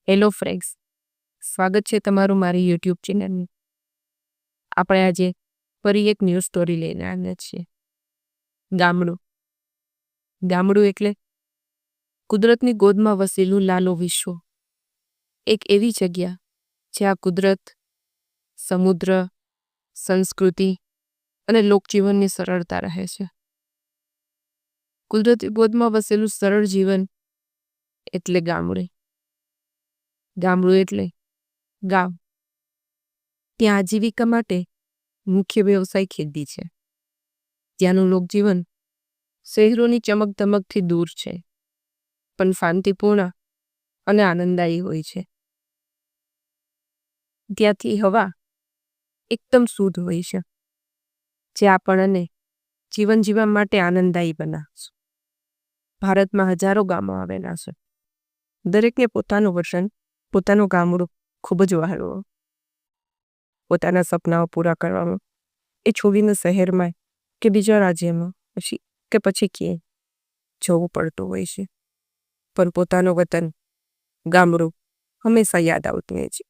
Hello friends, સ્વાગત છે તમારું મારી યુટ્યુબ ચેનલની. આપણે આજે ફરી એક ન્યૂઝ સ્ટોરી લઈને આવ્યા છીએ. ગામડું. ગામડું એટલે કુદરતની ગોદમાં વસેલું લાલો વિશ્વ. એક એવી જગ્યા જ્યાં કુદરત, સમુદ્ર, સંસ્કૃતિ અને લોકજીવનની સરળતા રહે છે. કુદરતી ગોદમાં વસેલું સરળ જીવન એટલે ગામડું. ગામડું એટલે ગામ. ત્યાં આજીવિકા માટે મુખ્ય વ્યવસાય ખેતી છે. ત્યાંનું લોકજીવન શહેરોની ચમકદમકથી દૂર છે, પણ શાંતિપૂર્ણ અને આનંદદાયી હોય છે. ત્યાંથી હવા એકદમ શુદ્ધ હોય છે, જે આપણને જીવન જીવવા માટે આનંદદાયી બનાવશે. ભારતમાં હજારો ગામો આવેલા છે. દરેકને પોતાનું વતન, પોતાનું ગામડું ખૂબ જ વહાલું. પોતાના સપનાઓ પૂરા કરવામાં એ છોડીને શહેરમાં કે બીજા રાજ્યમાં પછી ક્યાંય જવું પડતું હોય છે. પણ પોતાનું વતન, ગામડું હંમેશા યાદ આવતું હોય છે.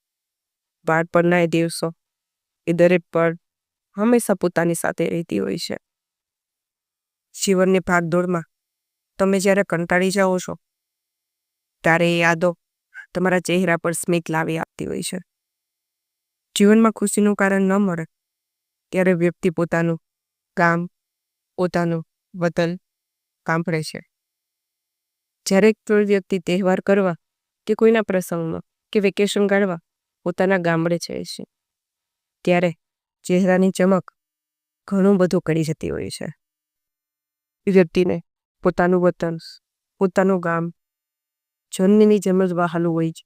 બાળપણના એ દિવસો, એ દરેક પળ હંમેશા પોતાની સાથે રહેતી હોય છે. જીવનની ભાગદોડમાં તમે જ્યારે કંટાળી જાઓ છો, ત્યારે એ યાદો તમારા ચહેરા પર સ્મિત લાવી આપતી હોય છે. જીવનમાં ખુશીનું કારણ ન મળે ત્યારે વ્યક્તિ પોતાનું ગામ, પોતાનું વતન સાંભળે છે. જ્યારે કોઈ વ્યક્તિ તહેવાર કરવા કે કોઈના પ્રસંગમાં કે વેકેશન કાઢવા પોતાના ગામડે જાય છે, ત્યારે ચહેરાની ચમક ઘણું બધું કરી જતી હોય છે. વ્યક્તિને પોતાનું વતન, પોતાનું ગામ જન્મની જેમ જ વહાલું હોય છે.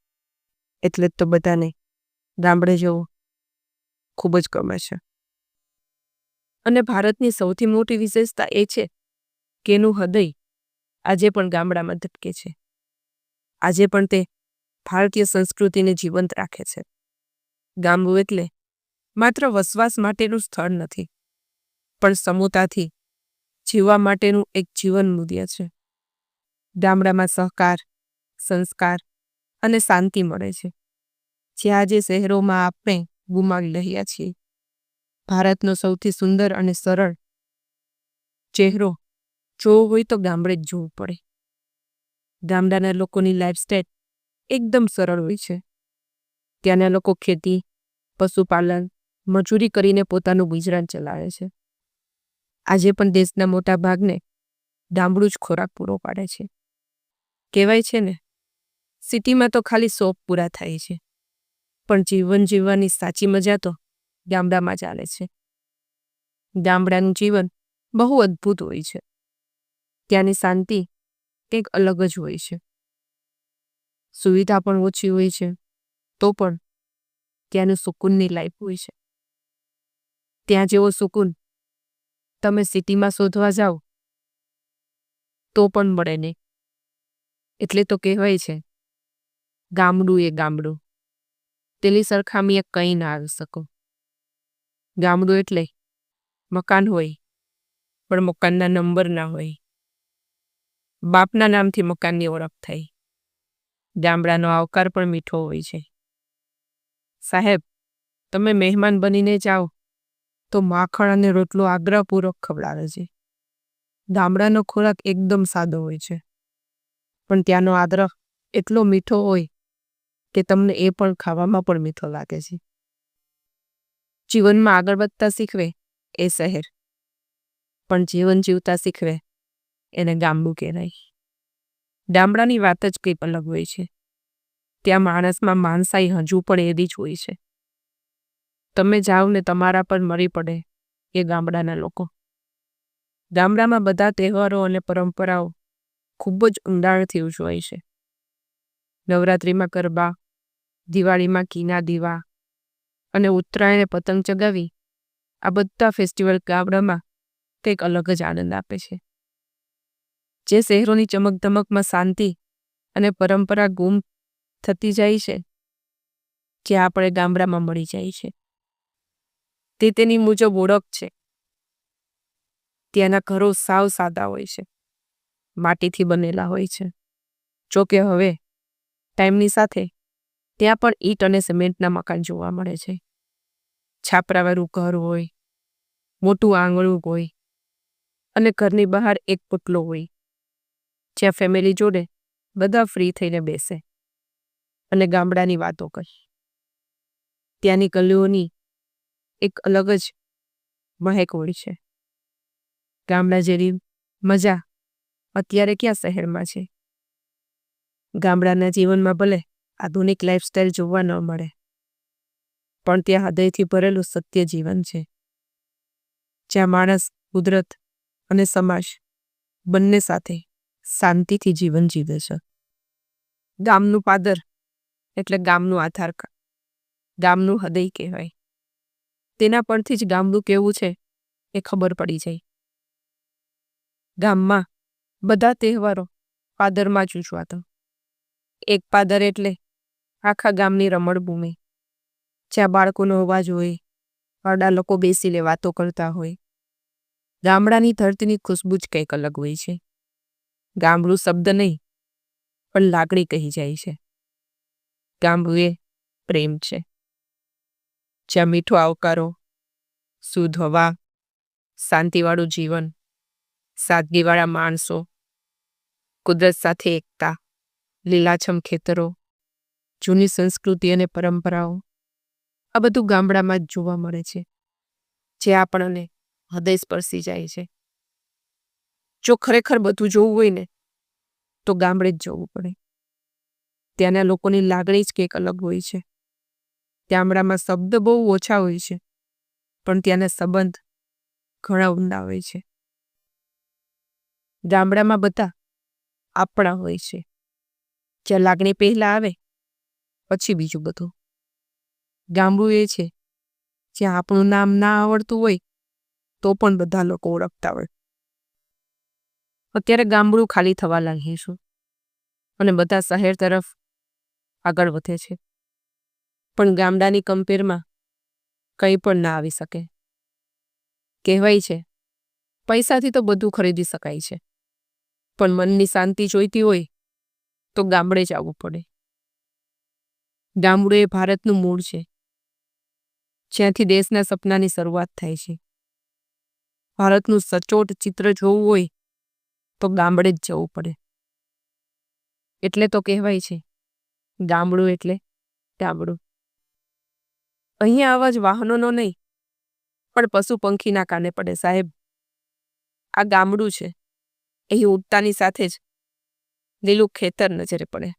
એટલે જ તો બધાને ગામડે જવું ખૂબ જ ગમે છે. અને ભારતની સૌથી મોટી વિશેષતા એ છે કે એનું હૃદય આજે પણ ગામડામાં ધબકે છે. આજે પણ તે ભારતીય સંસ્કૃતિને જીવંત રાખે છે. ગામડું એટલે માત્ર વસવાટ માટેનું સ્થળ નથી, પણ સમૂહતાથી જીવવા માટેનું એક જીવન મૂલ્ય છે. ગામડામાં સહકાર, સંસ્કાર અને શાંતિ મળે છે, જે આજે શહેરોમાં આપણે ગુમાવી રહ્યા છીએ. ભારતનો સૌથી સુંદર અને સરળ ચહેરો જોવો હોય તો ગામડે જ જોવું પડે. ગામડાના લોકોની લાઈફસ્ટાઈલ એકદમ સરળ હોય છે. ત્યાંના લોકો ખેતી, પશુપાલન, મજૂરી કરીને પોતાનું ગુજરાન ચલાવે છે. આજે પણ દેશના મોટા ભાગને ગામડું જ ખોરાક પૂરો પાડે છે. કહેવાય છે ને, સિટીમાં તો ખાલી શોખ પૂરા થાય છે, પણ જીવન જીવવાની સાચી મજા તો ગામડામાં ચાલે છે. ગામડાનું જીવન બહુ અદ્ભુત હોય છે. ત્યાંની શાંતિ કંઈક અલગ જ હોય છે. સુવિધા પણ ઓછી હોય છે, તો પણ ત્યાંનું સુકૂનની લાઈફ હોય છે. ત્યાં જેવો સુકૂન તમે સિટીમાં શોધવા જાઓ તો પણ મળે નહીં. એટલે તો કહેવાય છે, ગામડું એ ગામડું, તેની સરખામણીએ કંઈ ના આવી શકો. ગામડું એટલે મકાન હોય, પણ મકાનના નંબર ના હોય. બાપના નામથી મકાનની ઓળખ થાય. ગામડાનો આવકાર પણ મીઠો હોય છે. સાહેબ, તમે મહેમાન બનીને જાઓ તો માખણ અને રોટલો આગ્રહપૂર્વક ખવડાવે છે. ગામડાનો ખોરાક એકદમ સાદો હોય છે, પણ ત્યાંનો આગ્રહ એટલો મીઠો હોય કે તમને એ પણ ખાવામાં પણ મીઠો લાગે છે. જીવનમાં આગળ વધતા શીખવે એ શહેર, પણ જીવન જીવતા શીખવે એને ગામડું કહેવાય. ગામડાની વાત જ કંઈક અલગ હોય છે. ત્યાં માણસમાં માણસાઈ હજુ પણ એવી જ હોય છે. તમે જાઓ ને તમારા પર મરી પડે એ ગામડાના લોકો. ગામડામાં બધા તહેવારો અને પરંપરાઓ ખૂબ જ ઊંડાણથી ઉજવાય છે. નવરાત્રિમાં ગરબા, દિવાળીમાં ઘીના દીવા અને ઉત્તરાયણે પતંગ ચગાવી, આ બધા ફેસ્ટિવલ ગામડામાં કંઈક અલગ જ આનંદ આપે છે. જે શહેરોની ચમકદમકમાં શાંતિ અને પરંપરા ગુમ થતી જાય છે, જે આપણે ગામડામાં મળી જાય છે. તે તેની મુજબ ઓળખ છે. ત્યાંના ઘરો સાવ સાદા હોય છે, માટીથી બનેલા હોય છે. જોકે હવે ટાઈમની સાથે ત્યાં પણ ઈંટ અને સિમેન્ટના મકાન જોવા મળે છે. છાપરાવાળું ઘર હોય, મોટું આંગણું હોય અને ઘરની બહાર એક પુતલો હોય, જ્યાં ફેમિલી જોડે બધા ફ્રી થઈને બેસે અને ગામડાની વાતો કરે. ત્યાંની ગલીઓની એક અલગ જ મહેક હોય છે. ગામડા જેવી મજા અત્યારે ક્યાં શહેરમાં છે. ગામડાના જીવનમાં ભલે આધુનિક લાઈફસ્ટાઈલ જોવા ન મળે, પણ ત્યાં હૃદયથી ભરેલું સત્ય જીવન છે, જ્યાં માણસ, કુદરત અને સમાજ બંને સાથે શાંતિથી જીવન જીવે છે. ગામનું પાદર એટલે ગામનું આધાર કાર્ડ, ગામનું હૃદય કહેવાય. તેના પરથી જ ગામડું કેવું છે એ ખબર પડી જાય. ગામમાં બધા તહેવારો પાદરમાં જ ઉજવાતા. એક પાદર એટલે આખા ગામની રમણભૂમિ, જ્યાં બાળકોનો અવાજ હોય, ઘરડા લોકો બેસીને વાતો કરતા હોય. ગામડાની ધરતીની ખુશ્બુ જ કંઈક અલગ હોય છે. ગામડું શબ્દ નહીં પણ લાગણી કહી જાય છે. ગામડું એ પ્રેમ છે, જ્યાં મીઠો આવકારો, શુદ્ધ હવા, શાંતિવાળું જીવન, સાદગીવાળા માણસો, કુદરત સાથે એકતા, લીલાછમ ખેતરો, જૂની સંસ્કૃતિ અને પરંપરાઓ, આ બધું ગામડામાં જ જોવા મળે છે, જે આપણને હૃદય સ્પર્શી જાય છે. જો ખરેખર બધું જોવું હોય ને તો ગામડે જ જવું પડે. ત્યાંના લોકોની લાગણી જ કંઈક અલગ હોય છે. ગામડામાં શબ્દ બહુ ઓછા હોય છે, પણ ત્યાંના સંબંધ ઘણા ઊંડા હોય છે. ગામડામાં બધા આપણા હોય છે, જ્યાં લાગણી પહેલા આવે પછી બીજું બધું. ગામડું એ છે જ્યાં આપણું નામ ના આવડતું હોય તો પણ બધા લોકો ઓળખતા હોય. અત્યારે ગામડું ખાલી થવા લાગ્યું છે અને બધા શહેર તરફ આગળ વધે છે, પણ ગામડાની કમ્પેરમાં કંઈ પણ ના આવી શકે. કહેવાય છે પૈસાથી તો બધું ખરીદી શકાય છે, પણ મનની શાંતિ જોઈતી હોય તો ગામડે જ આવવું પડે. ગામડું એ ભારતનું મૂળ છે, જ્યાંથી દેશના સપનાની શરૂઆત થાય છે. ભારતનું સચોટ ચિત્ર જોવું હોય તો ગામડે જ જવું પડે. એટલે તો કહેવાય છે ગામડું એટલે ગામડું. અહીંયા અવાજ વાહનોનો નહીં પણ પશુ પંખીના કાને પડે. સાહેબ, આ ગામડું છે. અહીં ઉડતાની સાથે જ લીલું ખેતર નજરે પડે,